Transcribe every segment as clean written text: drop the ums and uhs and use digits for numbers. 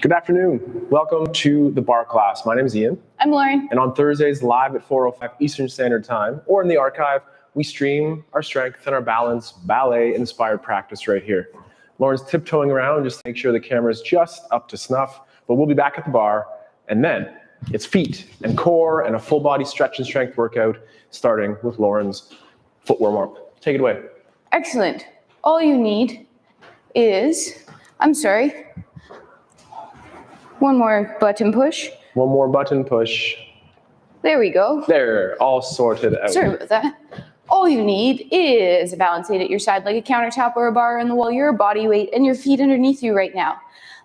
Good afternoon. Welcome to the Barre Class. My name is Ian. I'm Lauren. And on Thursdays, live at 4:05 Eastern Standard Time, or in the archive, we stream our strength and our balance ballet-inspired practice right here. Lauren's tiptoeing around just to make sure the camera's just up to snuff, but we'll be back at the bar, and then it's feet and core and a full body stretch and strength workout, starting with Lauren's foot warm-up. Take it away. Excellent. All you need is, one more button push. One more button push. There we go. There, all sorted out. Sorry about that. All you need is a balance aid at your side, like a countertop or a bar on the wall, your body weight, and your feet underneath you right now.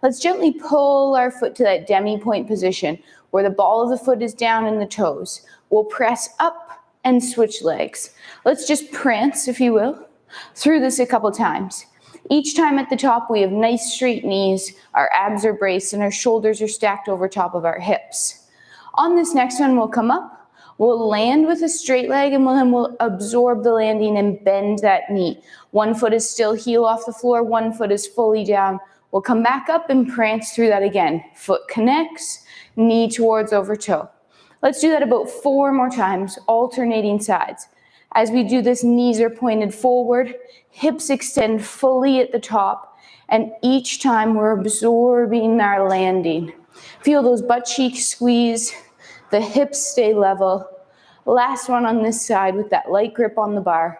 Let's gently pull our foot to that demi-point position, where the ball of the foot is down and the toes. We'll press up and switch legs. Let's just prance, if you will, through this a couple times. Each time at the top, we have nice straight knees, our abs are braced, and our shoulders are stacked over top of our hips. On this next one, we'll come up, we'll land with a straight leg, and then we'll absorb the landing and bend that knee. One foot is still heel off the floor, one foot is fully down. We'll come back up and prance through that again. Foot connects, knee towards over toe. Let's do that about 4 more times, alternating sides. As we do this, knees are pointed forward, hips extend fully at the top, and each time we're absorbing our landing. Feel those butt cheeks squeeze, the hips stay level. Last one on this side with that light grip on the bar.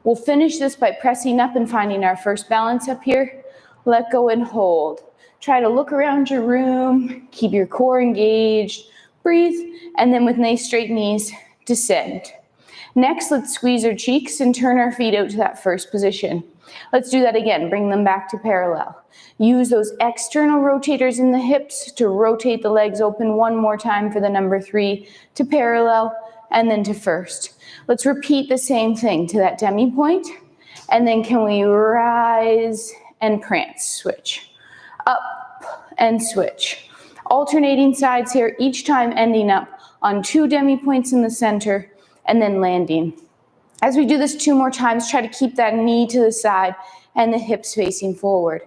We'll finish this by pressing up and finding our first balance up here. Let go and hold. Try to look around your room, keep your core engaged, breathe, and then with nice straight knees, descend. Next, let's squeeze our cheeks and turn our feet out to that first position. Let's do that again, bring them back to parallel. Use those external rotators in the hips to rotate the legs open one more time for the number 3 to parallel and then to first. Let's repeat the same thing to that demi point, and then can we rise and prance, switch, up and switch. Alternating sides here, each time ending up on 2 demi points in the center, and then landing. As we do this 2 more times, try to keep that knee to the side and the hips facing forward.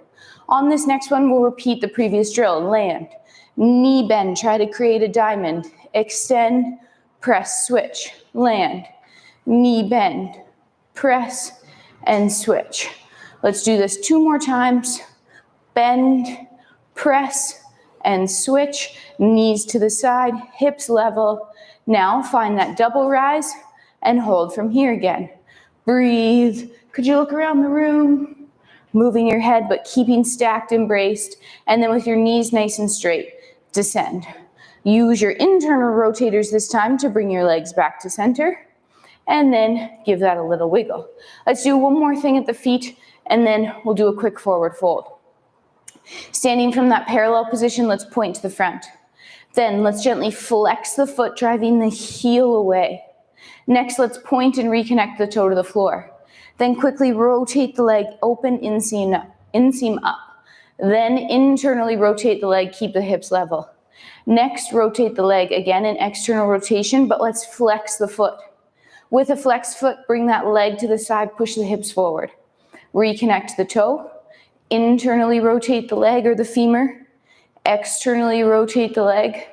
On this next one, we'll repeat the previous drill. Land, knee bend, try to create a diamond. Extend, press, switch. Land, knee bend, press, and switch. Let's do this 2 more times. Bend, press, and switch. Knees to the side, hips level. Now find that double rise and hold from here again. Breathe. Could you look around the room? Moving your head but keeping stacked and braced. And then with your knees nice and straight, descend. Use your internal rotators this time to bring your legs back to center. And then give that a little wiggle. Let's do one more thing at the feet and then we'll do a quick forward fold. Standing from that parallel position, let's point to the front. Then let's gently flex the foot, driving the heel away. Next, let's point and reconnect the toe to the floor. Then quickly rotate the leg, open inseam up. Then internally rotate the leg, keep the hips level. Next, rotate the leg, again an external rotation, but let's flex the foot. With a flexed foot, bring that leg to the side, push the hips forward. Reconnect the toe, internally rotate the leg or the femur, externally rotate the leg,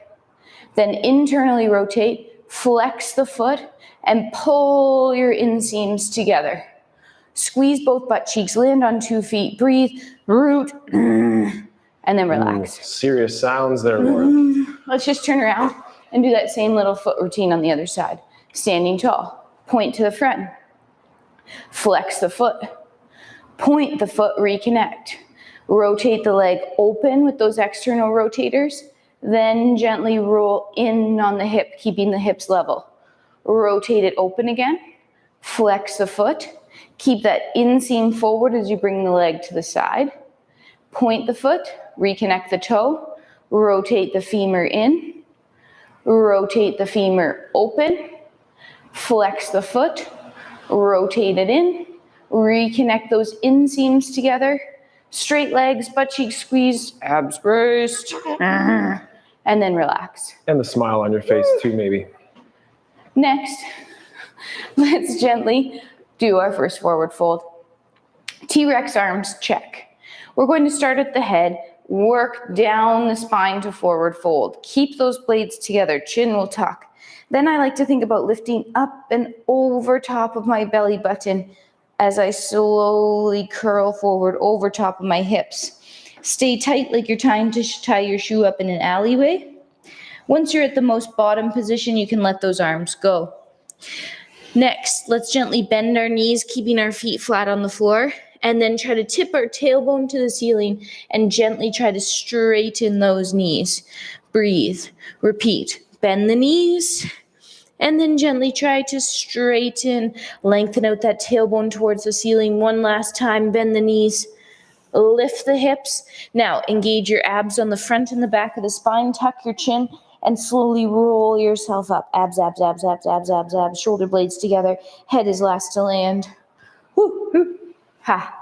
then internally rotate, flex the foot, and pull your inseams together. Squeeze both butt cheeks, land on 2 feet, breathe, root, and then relax. Serious sounds there, Lauren. Let's just turn around and do that same little foot routine on the other side. Standing tall, point to the front, flex the foot, point the foot, reconnect. Rotate the leg open with those external rotators, then gently roll in on the hip, keeping the hips level. Rotate it open again, flex the foot, keep that inseam forward as you bring the leg to the side. Point the foot, reconnect the toe, rotate the femur in, rotate the femur open, flex the foot, rotate it in, reconnect those inseams together. Straight legs, butt cheeks squeezed, abs braced, and then relax. And the smile on your face too, maybe. Next, let's gently do our first forward fold. T-Rex arms, check. We're going to start at the head, work down the spine to forward fold. Keep those blades together, chin will tuck. Then I like to think about lifting up and over top of my belly button as I slowly curl forward over top of my hips. Stay tight like you're trying to tie your shoe up in an alleyway. Once you're at the most bottom position, you can let those arms go. Next, let's gently bend our knees, keeping our feet flat on the floor, and then try to tip our tailbone to the ceiling and gently try to straighten those knees. Breathe. Repeat. Bend the knees, and then gently try to straighten, lengthen out that tailbone towards the ceiling. One last time, bend the knees, lift the hips. Now, engage your abs on the front and the back of the spine, tuck your chin, and slowly roll yourself up. Abs, abs, abs, abs, abs, abs, abs, shoulder blades together. Head is last to land. Woo, woo, ha.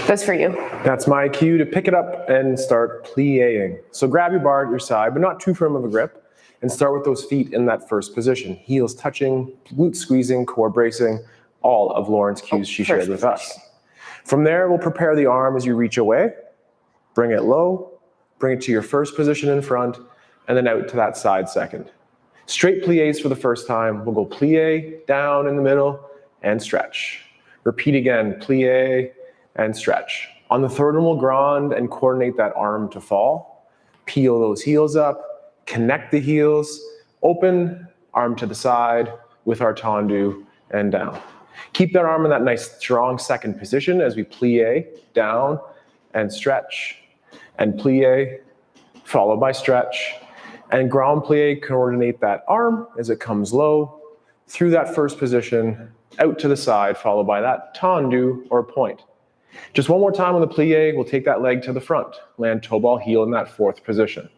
That's for you. That's my cue to pick it up and start plieing. So grab your bar at your side, but not too firm of a grip, and start with those feet in that first position. Heels touching, glutes squeezing, core bracing, all of Lauren's cues she shared with us. From there, we'll prepare the arm as you reach away, bring it low, bring it to your first position in front, and then out to that side second. Straight plies for the first time. We'll go plie, down in the middle, and stretch. Repeat again, plie, and stretch. On the third one, we'll ground and coordinate that arm to fall. Peel those heels up, connect the heels, open, arm to the side with our tendu and down. Keep that arm in that nice strong second position as we plie, down, and stretch, and plie, followed by stretch, and grand plie, coordinate that arm as it comes low, through that first position, out to the side, followed by that tendu or point. Just one more time on the plie, we'll take that leg to the front, land toe ball heel in that fourth position.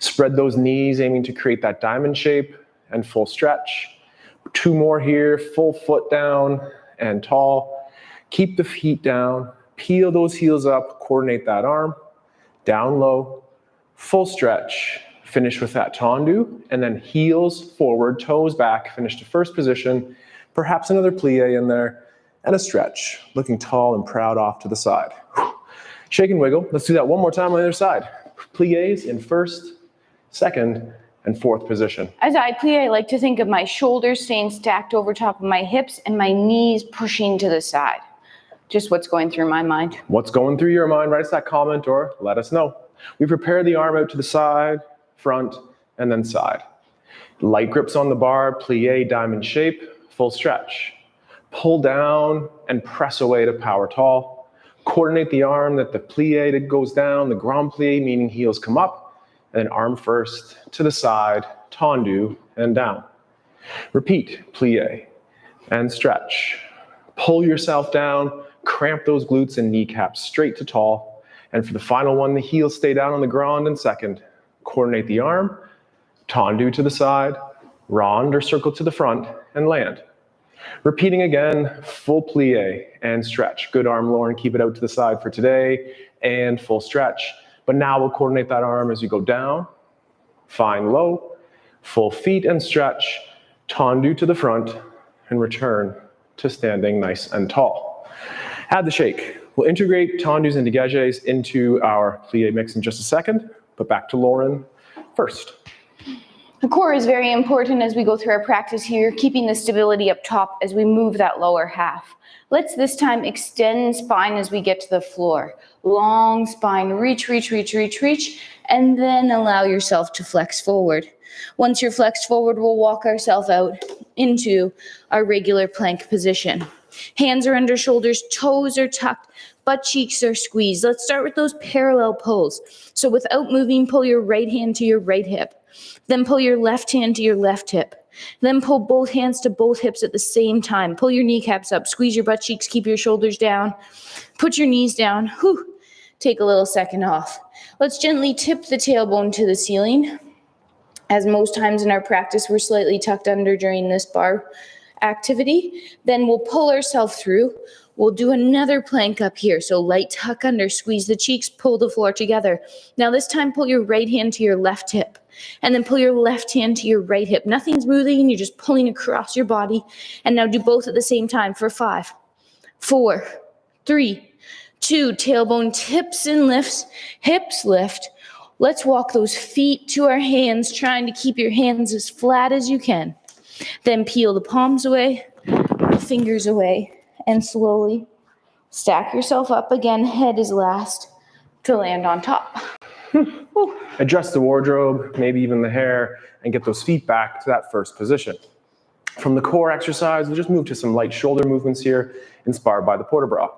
Spread those knees, aiming to create that diamond shape, and full stretch. Two more here, full foot down and tall. Keep the feet down, peel those heels up, coordinate that arm, down low, full stretch. Finish with that tendu, and then heels forward, toes back, finish to first position, perhaps another plie in there, and a stretch, looking tall and proud off to the side. Shake and wiggle. Let's do that one more time on the other side. Plies in first, second, and fourth position. As I plie, I like to think of my shoulders staying stacked over top of my hips and my knees pushing to the side. Just what's going through my mind. What's going through your mind? Write us that comment or let us know. We prepare the arm out to the side, front, and then side. Light grips on the bar, plie, diamond shape, full stretch. Pull down and press away to power tall. Coordinate the arm that the plie goes down, the grand plie, meaning heels come up, and then arm first to the side, tendu, and down. Repeat, plie, and stretch. Pull yourself down, cramp those glutes and kneecaps straight to tall. And for the final one, the heels stay down on the ground in second. Coordinate the arm, tendu to the side, rond or circle to the front, and land. Repeating again, full plie and stretch. Good arm, Lauren, keep it out to the side for today, and full stretch. But now we'll coordinate that arm as you go down, find low, full feet and stretch, tendu to the front, and return to standing nice and tall. Add the shake. We'll integrate tendus and dégagés into our plie mix in just a second, but back to Lauren first. The core is very important as we go through our practice here, keeping the stability up top as we move that lower half. Let's this time extend spine as we get to the floor. Long spine, reach, reach, reach, reach, reach, and then allow yourself to flex forward. Once you're flexed forward, we'll walk ourselves out into our regular plank position. Hands are under shoulders, toes are tucked, butt cheeks are squeezed. Let's start with those parallel pulls. So without moving, pull your right hand to your right hip. Then pull your left hand to your left hip. Then pull both hands to both hips at the same time. Pull your kneecaps up, squeeze your butt cheeks, keep your shoulders down. Put your knees down. Whew. Take a little second off. Let's gently tip the tailbone to the ceiling. As most times in our practice, we're slightly tucked under during this bar activity. Then we'll pull ourselves through. We'll do another plank up here. So light tuck under, squeeze the cheeks, pull the floor together. Now this time, pull your right hand to your left hip. And then pull your left hand to your right hip. Nothing's moving, you're just pulling across your body. And now do both at the same time for 5, 4, 3, 2, tailbone tips and lifts, hips lift. Let's walk those feet to our hands, trying to keep your hands as flat as you can. Then peel the palms away, the fingers away, and slowly stack yourself up again, head is last, to land on top. Adjust the wardrobe, maybe even the hair, and get those feet back to that first position. From the core exercise, we'll just move to some light shoulder movements here, inspired by the port de bras.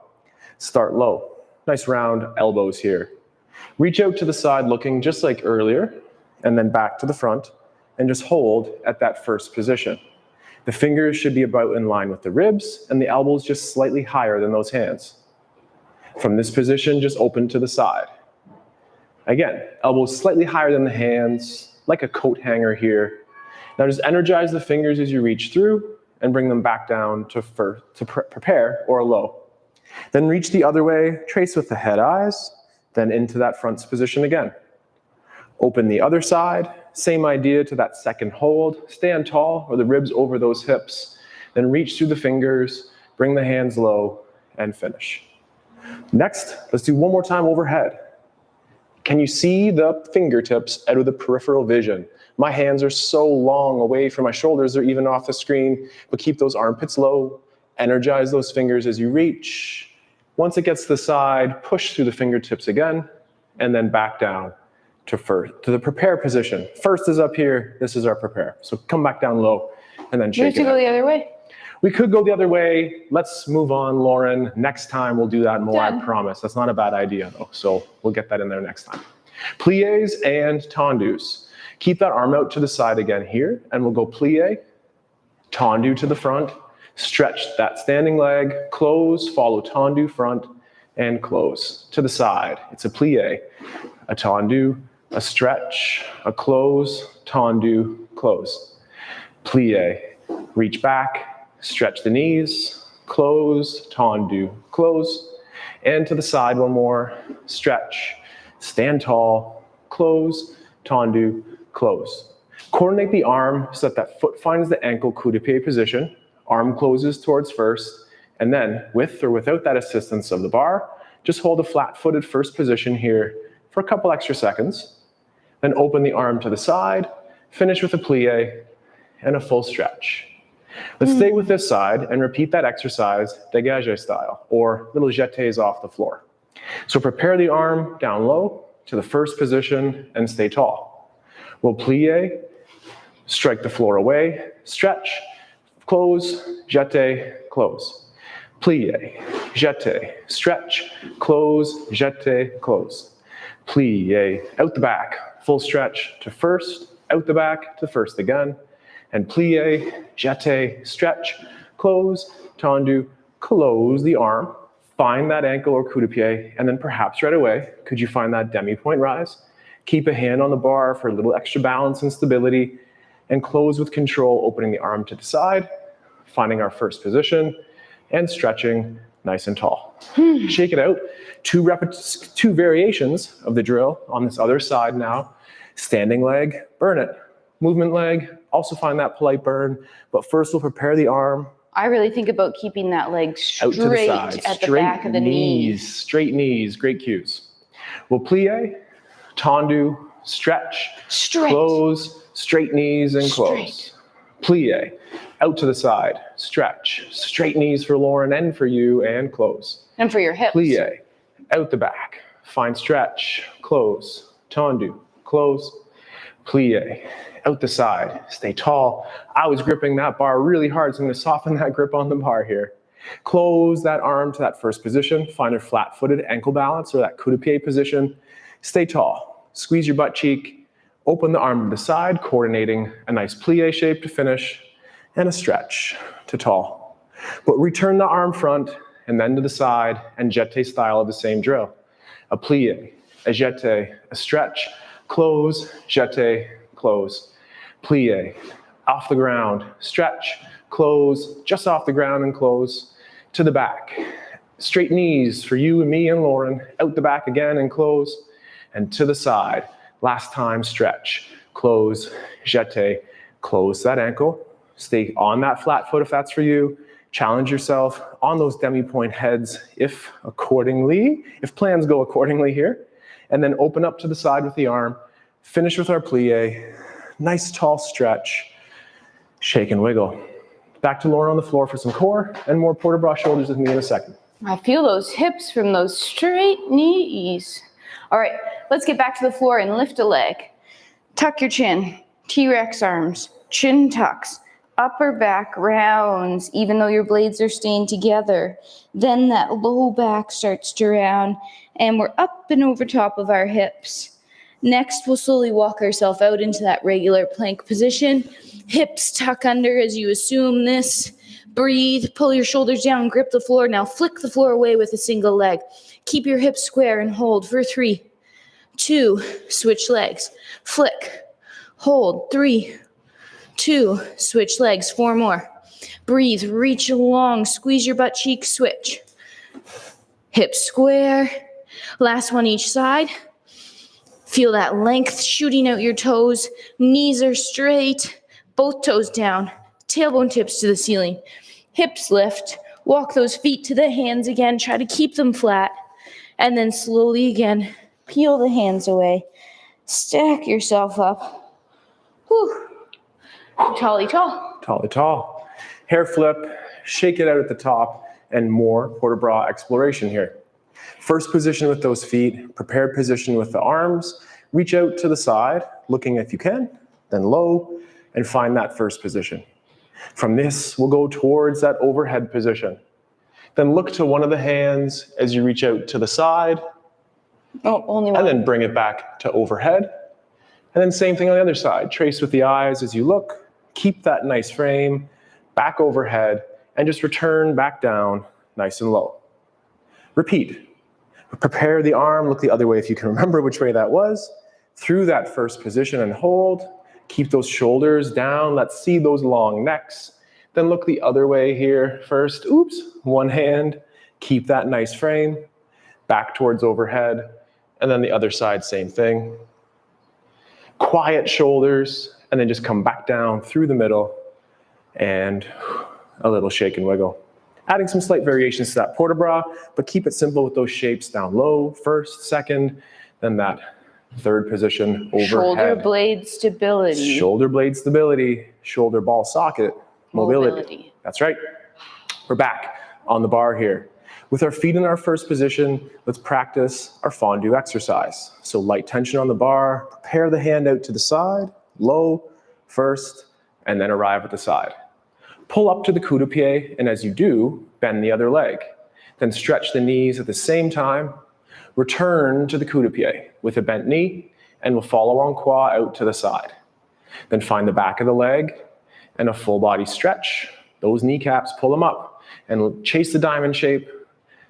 Start low. Nice round elbows here. Reach out to the side looking just like earlier, and then back to the front, and just hold at that first position. The fingers should be about in line with the ribs, and the elbows just slightly higher than those hands. From this position, just open to the side. Again, elbows slightly higher than the hands, like a coat hanger here. Now just energize the fingers as you reach through, and bring them back down to prepare or low. Then reach the other way, trace with the head eyes, then into that front position again. Open the other side, same idea to that second hold. Stand tall or the ribs over those hips. Then reach through the fingers, bring the hands low, and finish. Next, let's do one more time overhead. Can you see the fingertips out of the peripheral vision? My hands are so long away from my shoulders, they're even off the screen, but keep those armpits low. Energize those fingers as you reach. Once it gets to the side, push through the fingertips again, and then back down to the prepare position. First is up here, this is our prepare. So come back down low, and then shake it out. We have to go the other way. We could go the other way. Let's move on, Lauren. Next time we'll do that more, I promise. That's not a bad idea though, so we'll get that in there next time. Pliés and tendus. Keep that arm out to the side again here, and we'll go plie, tendu to the front, stretch that standing leg, close, follow tendu front, and close to the side. It's a plie, a tendu, a stretch, a close, tendu, close. Plie, reach back, stretch the knees, close, tendu, close, and to the side one more, stretch, stand tall, close, tendu, close. Coordinate the arm so that foot finds the ankle coup de pied position, arm closes towards first, and then with or without that assistance of the bar, just hold a flat-footed first position here for a couple extra seconds, then open the arm to the side, finish with a plie and a full stretch. Let's stay with this side and repeat that exercise dégagé style, or little jetés off the floor. So prepare the arm down low to the first position and stay tall. We'll plie, strike the floor away, stretch, close, jeté, close. Plie, jeté, stretch, close, jeté, close. Plie, out the back, full stretch to first, out the back to first again, and plie, jeté, stretch, close, tendu, close the arm, find that ankle or coup de pied, and then perhaps right away, could you find that demi-point rise? Keep a hand on the bar for a little extra balance and stability, and close with control, opening the arm to the side, finding our first position, and stretching nice and tall. Shake it out. Two variations of the drill on this other side now. Standing leg, burn it. Movement leg, also find that polite burn, but first we'll prepare the arm. I really think about keeping that leg straight out to the side. at the back of the knees. Straight knees, great cues. We'll plie, tendu, stretch, close, straight knees and close. Plie, out to the side, stretch, straight knees for Lauren and for you, and close. And for your hips. Plie, out the back, find stretch, close, tendu, close, plie, out the side, stay tall. I was gripping that bar really hard, so I'm gonna soften that grip on the bar here. Close that arm to that first position, find a flat-footed ankle balance or that coup de pied position. Stay tall, squeeze your butt cheek, open the arm to the side, coordinating a nice plie shape to finish, and a stretch to tall. But return the arm front and then to the side, and jeté style of the same drill. A plie, a jeté, a stretch, close, jeté, close, plie, off the ground, stretch, close, just off the ground and close, to the back. Straight knees for you and me and Lauren, out the back again and close, and to the side. Last time, stretch, close, jeté, close that ankle, stay on that flat foot if that's for you, Challenge yourself on those demi-point heads if plans go accordingly here. And then open up to the side with the arm. Finish with our plie. Nice tall stretch. Shake and wiggle. Back to Lauren on the floor for some core and more port de bras shoulders with me in a second. I feel those hips from those straight knees. All right, let's get back to the floor and lift a leg. Tuck your chin. T-Rex arms. Chin tucks. Upper back rounds, even though your blades are staying together. Then that low back starts to round, and we're up and over top of our hips. Next, we'll slowly walk ourselves out into that regular plank position. Hips tuck under as you assume this. Breathe, pull your shoulders down, grip the floor. Now flick the floor away with a single leg. Keep your hips square and hold for 3, 2, switch legs. Flick, hold, 3, 2, switch legs, 4 more. Breathe, reach along, squeeze your butt cheeks, switch. Hips square. Last one each side. Feel that length shooting out your toes. Knees are straight. Both toes down. Tailbone tips to the ceiling. Hips lift. Walk those feet to the hands again. Try to keep them flat. And then slowly again, peel the hands away. Stack yourself up. Whew. Tally tall. Tally tall. Hair flip, shake it out at the top, and more port de bras exploration here. First position with those feet, prepared position with the arms, reach out to the side, looking if you can, then low, and find that first position. From this, we'll go towards that overhead position. Then look to one of the hands as you reach out to the side. Oh, only one. And then bring it back to overhead. And then same thing on the other side. Trace with the eyes as you look. Keep that nice frame, back overhead, and just return back down nice and low. Repeat. Prepare the arm, look the other way if you can remember which way that was. Through that first position and hold. Keep those shoulders down. Let's see those long necks. Then look the other way here first. Oops, one hand. Keep that nice frame. Back towards overhead. And then the other side, same thing. Quiet shoulders. And then just come back down through the middle and a little shake and wiggle. Adding some slight variations to that port de bras, but keep it simple with those shapes down low, first, second, then that third position overhead. Shoulder blade stability. Shoulder blade stability, shoulder ball socket, mobility. That's right. We're back on the bar here. With our feet in our first position, let's practice our fondue exercise. So light tension on the bar, prepare the hand out to the side, low, first, and then arrive at the side. Pull up to the coup de pied, and as you do, bend the other leg. Then stretch the knees at the same time. Return to the coup de pied with a bent knee, and we'll follow en croix out to the side. Then find the back of the leg and a full body stretch. Those kneecaps, pull them up, and chase the diamond shape.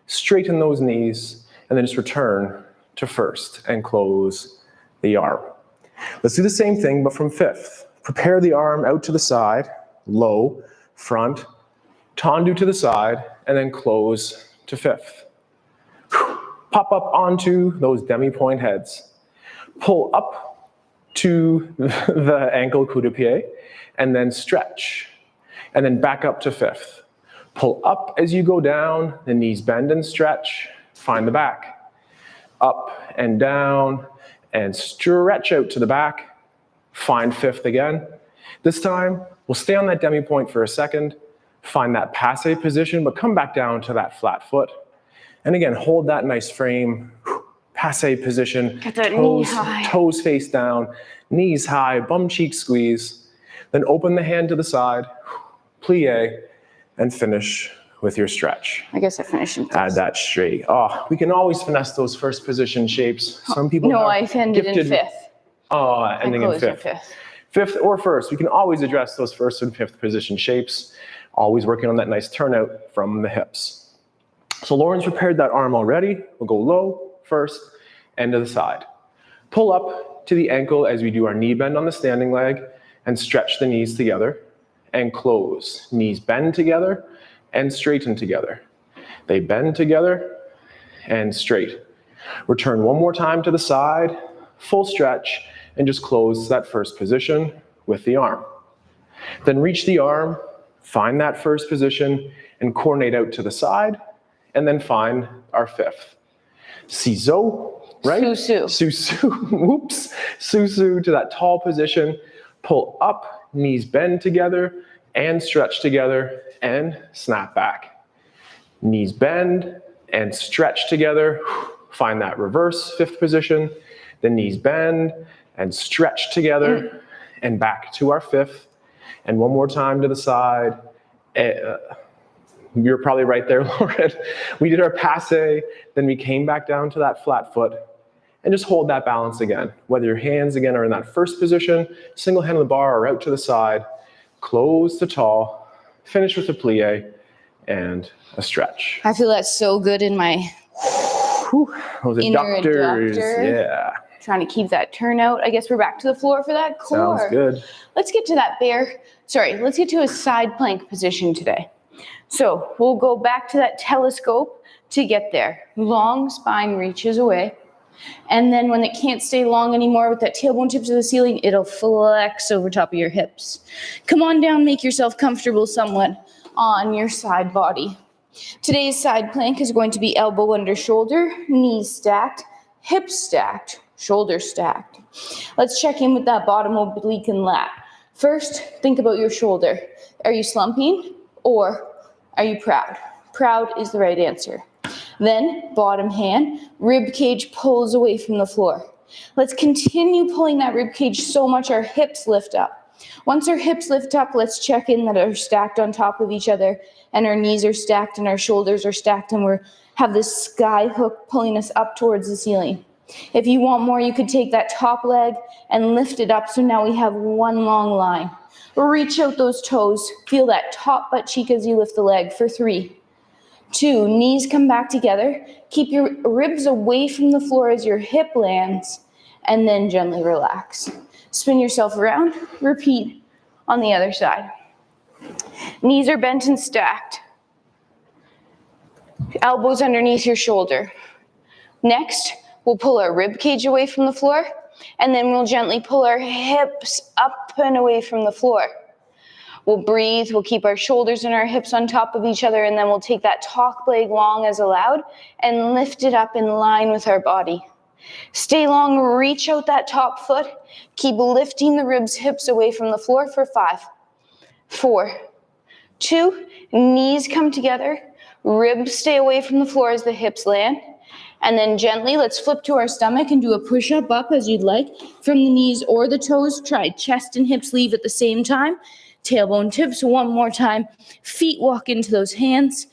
Straighten those knees, and then just return to first and close the arm. Let's do the same thing, but from fifth. Prepare the arm out to the side, low, front, tendu to the side, and then close to fifth. Pop up onto those demi-point heads. Pull up to the ankle coup de pied, and then stretch, and then back up to fifth. Pull up as you go down, the knees bend and stretch, find the back. Up and down, and stretch out to the back, find fifth again. This time, we'll stay on that demi-point for a second, find that passe position, but come back down to that flat foot. And again, hold that nice frame, passe position, Get that knee high. Toes face down, knees high, bum cheek squeeze. Then open the hand to the side, plie, and finish with your stretch. I guess I finished in fifth. Add that straight. Oh, we can always finesse those first position shapes. Some people No, have I ended in fifth. Oh, ending in fifth. Fifth or first. We can always address those first and fifth position shapes. Always working on that nice turnout from the hips. So Lauren's prepared that arm already. We'll go low, first, and to the side. Pull up to the ankle as we do our knee bend on the standing leg and stretch the knees together and close. Knees bend together and straighten together. They bend together and straight. Return one more time to the side, full stretch, and just close that first position with the arm. Then reach the arm, Find that first position and coordinate out to the side, and then find our fifth. Ciseaux, right? Susu. Susu, whoops. Susu to that tall position. Pull up, knees bend together, and stretch together, and snap back. Knees bend and stretch together. Find that reverse fifth position. The knees bend and stretch together, and back to our fifth. And one more time to the side. You're probably right there, Lauren. We did our passe, then we came back down to that flat foot, and just hold that balance again. Whether your hands again are in that first position, single hand on the bar or out to the side, close to tall, finish with a plie and a stretch. I feel that's so good in my Those inner adductors, adductor. yeah. Trying to keep that turnout. I guess we're back to the floor for that core. Sounds good. Let's get to that let's get to a side plank position today. So we'll go back to that telescope to get there. Long spine reaches away. And then when it can't stay long anymore with that tailbone tip to the ceiling, it'll flex over top of your hips. Come on down, make yourself comfortable somewhat on your side body. Today's side plank is going to be elbow under shoulder, knees stacked, hips stacked, shoulders stacked. Let's check in with that bottom oblique and lat. First, think about your shoulder. Are you slumping or are you proud? Proud is the right answer. Then, bottom hand, rib cage pulls away from the floor. Let's continue pulling that rib cage so much our hips lift up. Once our hips lift up, let's check in that are stacked on top of each other and our knees are stacked and our shoulders are stacked and we have this sky hook pulling us up towards the ceiling. If you want more, you could take that top leg and lift it up so now we have one long line. Reach out those toes. Feel that top butt cheek as you lift the leg for 3, 2, knees come back together. Keep your ribs away from the floor as your hip lands, and then gently relax. Spin yourself around. Repeat on the other side. Knees are bent and stacked. Elbows underneath your shoulder. Next, we'll pull our rib cage away from the floor, and then we'll gently pull our hips up and away from the floor. We'll breathe, we'll keep our shoulders and our hips on top of each other, and then we'll take that top leg long as allowed and lift it up in line with our body. Stay long, reach out that top foot. Keep lifting the ribs, hips away from the floor for 5, 4, 2, knees come together. Ribs stay away from the floor as the hips land. And then gently, let's flip to our stomach and do a push-up up as you'd like. From the knees or the toes, try chest and hips leave at the same time. Tailbone tips one more time. Feet walk into those hands.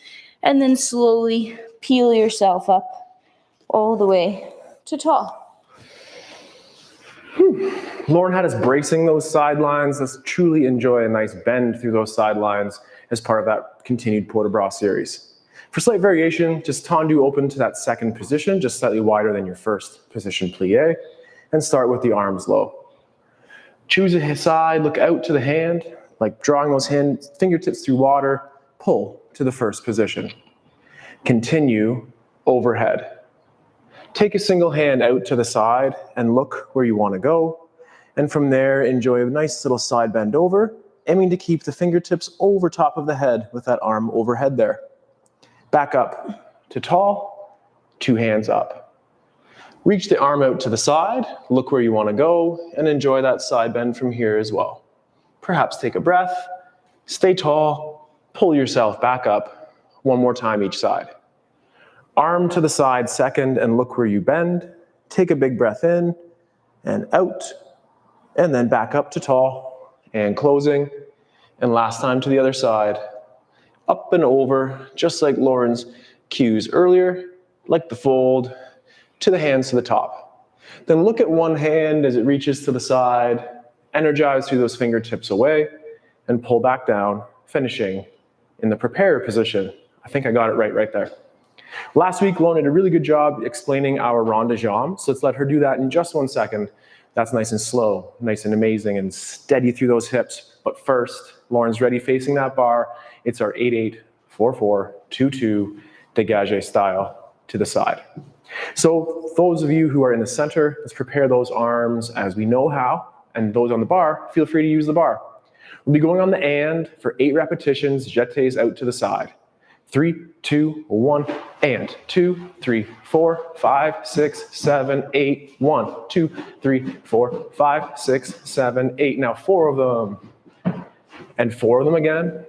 And then slowly peel yourself up all the way to tall. Lauren had us bracing those sidelines. Let's truly enjoy a nice bend through those sidelines as part of that continued port de bras series. For slight variation, just tendu open to that second position, just slightly wider than your first position plie, and start with the arms low. Choose a side, look out to the hand, like drawing those fingertips through water, pull to the first position. Continue overhead. Take a single hand out to the side and look where you want to go. And from there, enjoy a nice little side bend over, aiming to keep the fingertips over top of the head with that arm overhead there. Back up to tall, 2 hands up. Reach the arm out to the side, look where you want to go, and enjoy that side bend from here as well. Perhaps take a breath, stay tall, pull yourself back up, one more time each side. Arm to the side second and look where you bend. Take a big breath in and out, and then back up to tall and closing. And last time to the other side. Up and over, just like Lauren's cues earlier, like the fold, to the hands to the top. Then look at one hand as it reaches to the side, energize through those fingertips away, and pull back down, finishing in the prepare position. I think I got it right there. Last week, Lauren did a really good job explaining our rond de jambe, so let's let her do that in just 1 second. That's nice and slow, nice and amazing, and steady through those hips. But first, Lauren's ready facing that bar. It's our 8-8, 4-4, 2-2 dégagé style to the side. So those of you who are in the center, let's prepare those arms as we know how, and those on the bar, feel free to use the bar. We'll be going on the and for 8 repetitions, jetés out to the side. 3, 2, 1, and 2, 3, 4, 5, 6, 7, 8, 1, 2, 3, 4, 5, 6, 7, 8. Now 4 of them, and 4 of them again,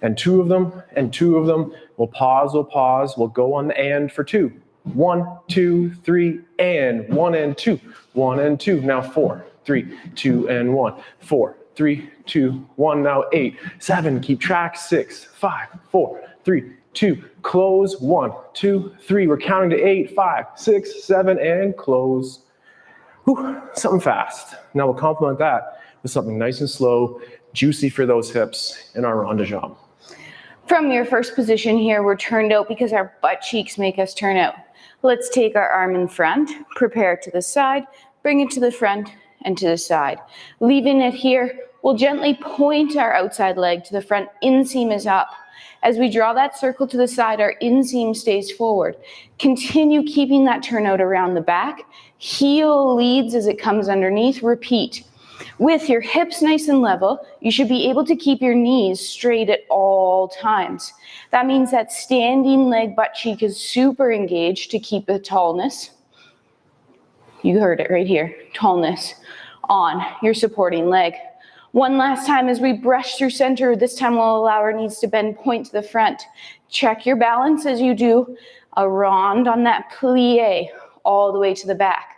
and 2 of them, and 2 of them. We'll pause, we'll go on the and for 2. 1, 2, 3, and 1 and 2, 1 and 2. Now 4, 3, 2 and 1, 4, 3, 2, 1. Now 8, 7, keep track, 6, 5, 4, 3, 2, close, 1, 2, 3. We're counting to 8, 5, 6, 7, and close. Whew, something fast. Now we'll complement that with something nice and slow, juicy for those hips in our rond de jambe. From your first position here, we're turned out because our butt cheeks make us turn out. Let's take our arm in front, prepare to the side, bring it to the front and to the side. Leaving it here, we'll gently point our outside leg to the front, inseam is up. As we draw that circle to the side, our inseam stays forward. Continue keeping that turnout around the back. Heel leads as it comes underneath. Repeat. With your hips nice and level, you should be able to keep your knees straight at all times. That means that standing leg butt cheek is super engaged to keep the tallness. You heard it right here, tallness on your supporting leg. One last time as we brush through center, this time we'll allow our knees to bend, point to the front. Check your balance as you do a rond on that plie all the way to the back.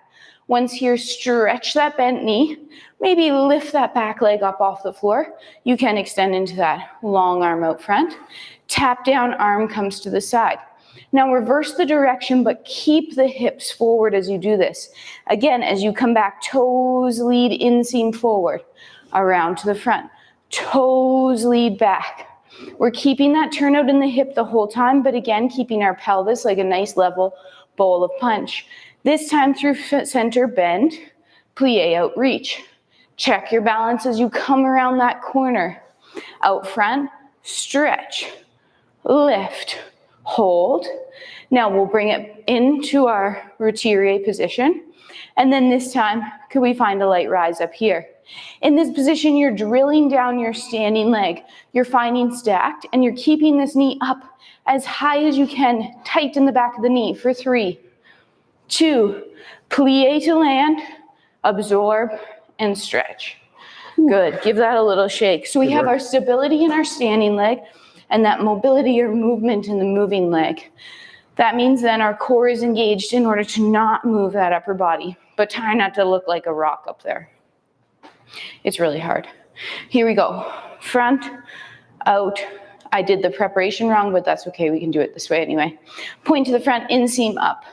Once here, stretch that bent knee. Maybe lift that back leg up off the floor. You can extend into that long arm out front. Tap down, arm comes to the side. Now reverse the direction, but keep the hips forward as you do this. Again, as you come back, toes lead, inseam forward. Around to the front, toes lead back. We're keeping that turnout in the hip the whole time, but again, keeping our pelvis like a nice level bowl of punch. This time through center, bend, plie out, reach. Check your balance as you come around that corner. Out front, stretch, lift, hold. Now we'll bring it into our retire position. And then this time, could we find a light rise up here? In this position, you're drilling down your standing leg. You're finding stacked, and you're keeping this knee up as high as you can. Tighten the back of the knee for 3, 2, plie to land, absorb, and stretch. Good, give that a little shake. So we have our stability in our standing leg, and that mobility or movement in the moving leg. That means then our core is engaged in order to not move that upper body, but try not to look like a rock up there. It's really hard. Here we go. Front, out. I did the preparation wrong, but that's okay. We can do it this way anyway. Point to the front, inseam up.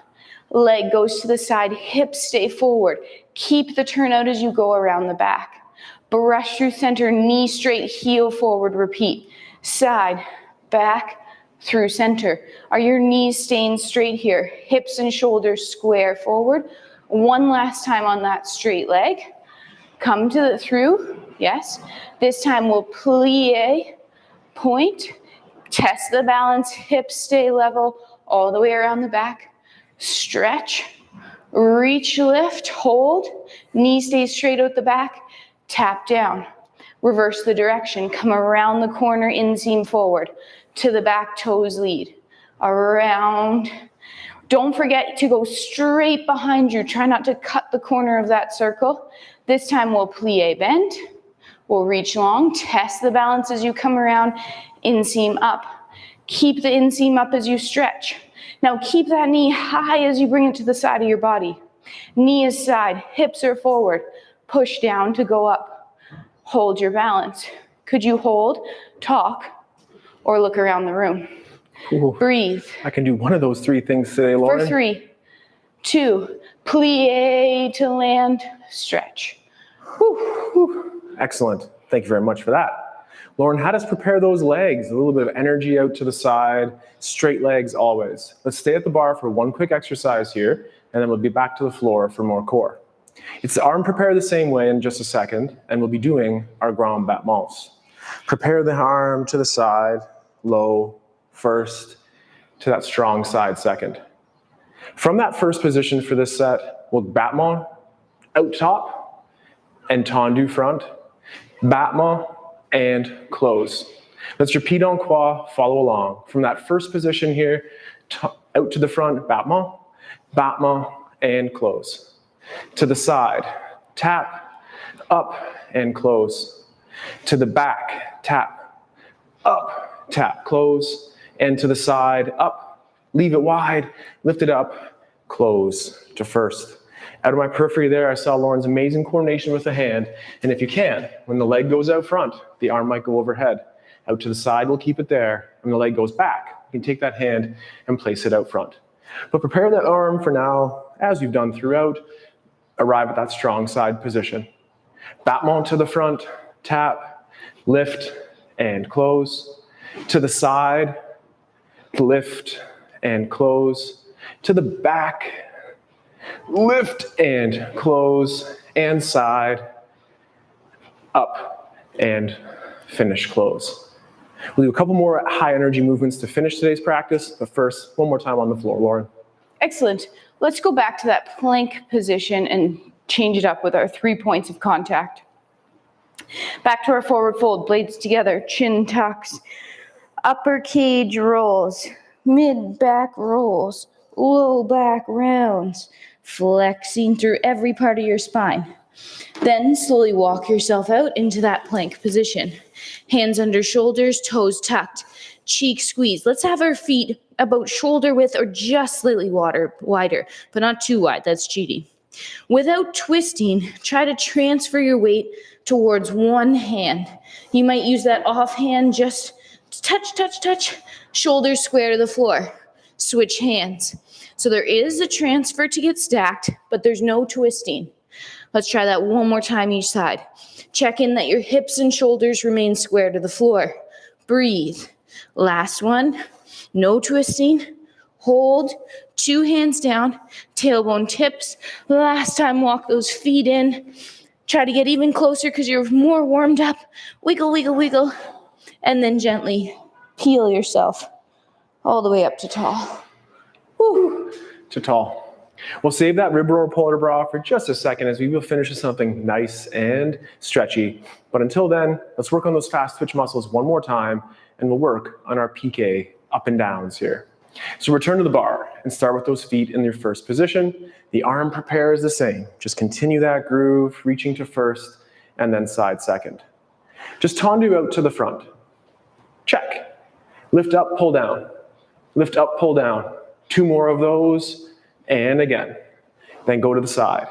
Leg goes to the side, hips stay forward. Keep the turnout as you go around the back. Brush through center, knee straight, heel forward, repeat. Side, back, through center. Are your knees staying straight here? Hips and shoulders square forward. One last time on that straight leg. Come to the through, yes. This time we'll plie, point, test the balance, hips stay level all the way around the back. Stretch, reach, lift, hold, knee stays straight out the back, tap down. Reverse the direction, come around the corner, inseam forward, to the back, toes lead, around. Don't forget to go straight behind you. Try not to cut the corner of that circle. This time we'll plie, bend. We'll reach long, test the balance as you come around, inseam up. Keep the inseam up as you stretch. Now keep that knee high as you bring it to the side of your body. Knee is side, hips are forward. Push down to go up. Hold your balance. Could you hold, talk, or look around the room? Ooh, breathe. I can do one of those 3 things today, Lauren. For 3, 2, plie to land, stretch. Whew, whew. Excellent. Thank you very much for that. Lauren, how does prepare those legs? A little bit of energy out to the side, straight legs always. Let's stay at the bar for one quick exercise here, and then we'll be back to the floor for more core. It's the arm prepare the same way in just a second, and we'll be doing our grand battements. Prepare the arm to the side, low, first, to that strong side second. From that first position for this set, we'll battement, out top, and tendu front, battement, and close. Let's repeat en croix, follow along. From that first position here, out to the front, battement, battement, and close. To the side, tap, up, and close. To the back, tap, up, tap, close, and to the side, up, leave it wide, lift it up, close to first. Out of my periphery there, I saw Lauren's amazing coordination with the hand, and if you can, when the leg goes out front, the arm might go overhead. Out to the side, we'll keep it there. When the leg goes back, you can take that hand and place it out front. But prepare that arm for now, as you've done throughout, arrive at that strong side position. Battement to the front, tap, lift, and close. To the side, lift, and close. To the back, lift, and close. And side, up, and finish, close. We'll do a couple more high energy movements to finish today's practice, but first, one more time on the floor, Lauren. Excellent. Let's go back to that plank position and change it up with our 3 points of contact. Back to our forward fold, blades together, chin tucks, upper cage rolls, mid back rolls, low back rounds, flexing through every part of your spine. Then slowly walk yourself out into that plank position. Hands under shoulders, toes tucked, cheek squeeze. Let's have our feet about shoulder width or just slightly wider, but not too wide. That's cheating. Without twisting, try to transfer your weight towards one hand. You might use that off hand, just touch, shoulders square to the floor. Switch hands. So there is a transfer to get stacked, but there's no twisting. Let's try that one more time each side. Check in that your hips and shoulders remain square to the floor. Breathe. Last one. No twisting. Hold. 2 hands down. Tailbone tips. Last time, walk those feet in. Try to get even closer because you're more warmed up. Wiggle, wiggle, wiggle. And then gently peel yourself all the way up to tall. Woo. To tall. We'll save that rib roll or polar bra for just a second as we will finish with something nice and stretchy. But until then, let's work on those fast twitch muscles one more time, and we'll work on our PK up and downs here. So return to the bar and start with those feet in your first position. The arm prepares the same. Just continue that groove, reaching to first and then side second. Just tendu out to the front. Check. Lift up, pull down. Lift up, pull down. 2 more of those. And again, then go to the side.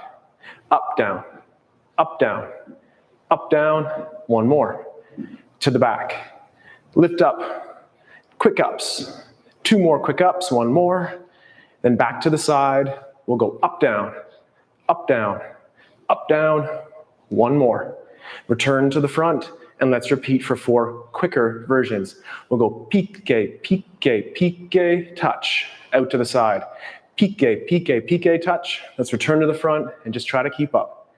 Up, down, up, down, up, down. 1 more. To the back. Lift up, quick ups. 2 more quick ups, 1 more. Then back to the side. We'll go up, down, up, down, up, down. 1 more. Return to the front and let's repeat for 4 quicker versions. We'll go pique, pique, pique, touch, out to the side. Pique, pique, pique, touch. Let's return to the front and just try to keep up.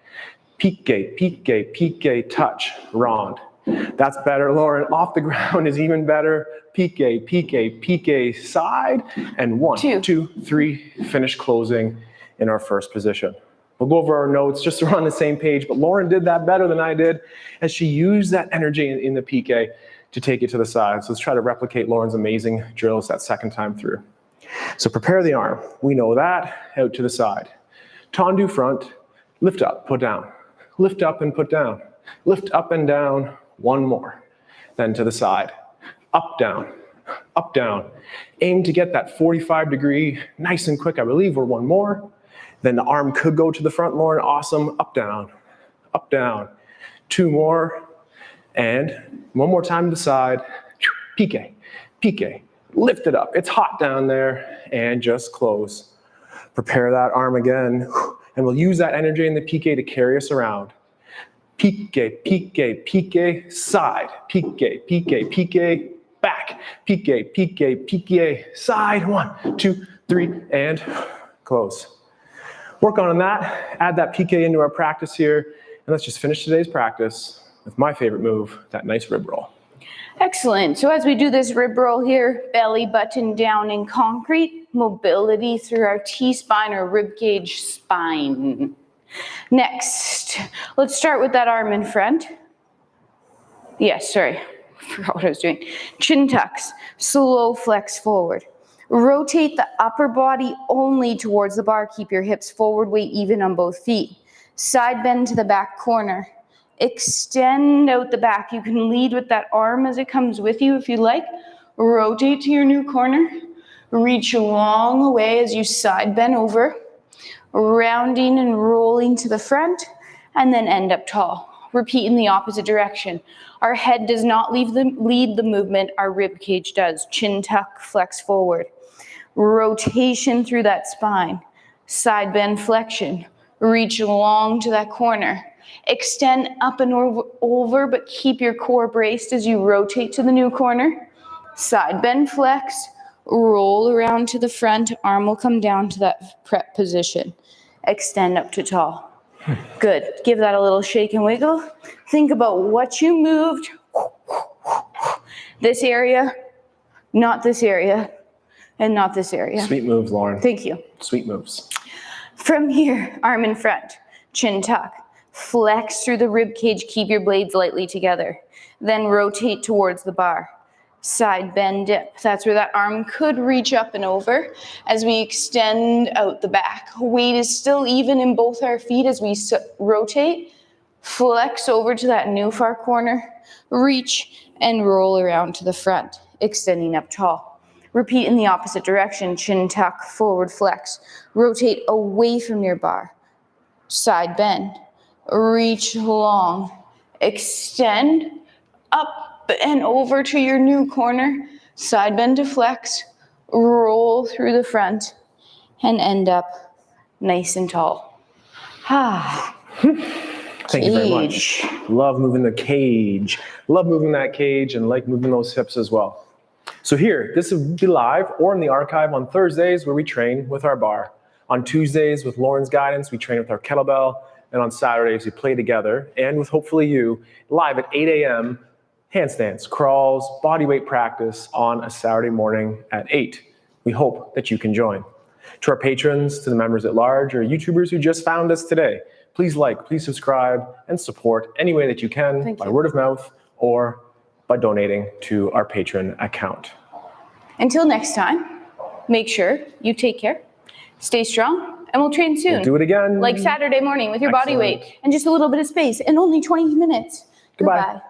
Pique, pique, pique, touch, rond. That's better, Lauren. Off the ground is even better. Pique, pique, pique, side. And 1, 2, 3, finish closing in our first position. We'll go over our notes just so we're on the same page, but Lauren did that better than I did as she used that energy in the pique to take it to the side. So let's try to replicate Lauren's amazing drills that second time through. So prepare the arm. We know that. Out to the side. Tendu front. Lift up, put down. Lift up and put down. Lift up and down. 1 more. Then to the side. Up, down. Up, down. Aim to get that 45-degree nice and quick. I believe we're 1 more. Then the arm could go to the front, Lauren. Awesome. Up, down. Up, down. 2 more. And 1 more time to the side. Pique. Pique. Lift it up. It's hot down there. And just close. Prepare that arm again. And we'll use that energy in the pique to carry us around. Pique, pique, pique, side. Pique, pique, pique, back. Pique, pique, pique, side. 1, 2, 3, and close. Work on that. Add that pique into our practice here. And let's just finish today's practice with my favorite move, that nice rib roll. Excellent. So as we do this rib roll here, belly button down in concrete, mobility through our T-spine or rib cage spine. Next, let's start with that arm in front. Yes, sorry. Forgot what I was doing. Chin tucks, slow flex forward. Rotate the upper body only towards the bar. Keep your hips forward, weight even on both feet. Side bend to the back corner. Extend out the back. You can lead with that arm as it comes with you if you like. Rotate to your new corner. Reach a long way as you side bend over. Rounding and rolling to the front, and then end up tall. Repeat in the opposite direction. Our head does not lead the movement, our rib cage does. Chin tuck, flex forward. Rotation through that spine. Side bend flexion. Reach long to that corner. Extend up and over, but keep your core braced as you rotate to the new corner. Side bend flex. Roll around to the front. Arm will come down to that prep position. Extend up to tall. Good. Give that a little shake and wiggle. Think about what you moved. This area, not this area, and not this area. Sweet moves, Lauren. Thank you. Sweet moves. From here, arm in front, chin tuck. Flex through the rib cage. Keep your blades lightly together. Then rotate towards the bar. Side bend dip. That's where that arm could reach up and over as we extend out the back. Weight is still even in both our feet as we rotate. Flex over to that new far corner. Reach and roll around to the front, extending up tall. Repeat in the opposite direction. Chin tuck, forward flex. Rotate away from your bar. Side bend. Reach long. Extend up and over to your new corner, side bend to flex, roll through the front, and end up nice and tall. Thank you very much. Love moving the cage. Love moving that cage and like moving those hips as well. So here, this will be live or in the archive on Thursdays where we train with our bar. On Tuesdays with Lauren's guidance, we train with our kettlebell. And on Saturdays, we play together and with hopefully you live at 8 a.m. handstands, crawls, body weight practice on a Saturday morning at 8. We hope that you can join. To our patrons, to the members at large, or YouTubers who just found us today, please like, please subscribe, and support any way that you can by word of mouth or by donating to our patron account. Until next time, make sure you take care, stay strong, and we'll train soon. We'll do it again. Like Saturday morning with your body weight and just a little bit of space and only 20 minutes. Goodbye. Goodbye.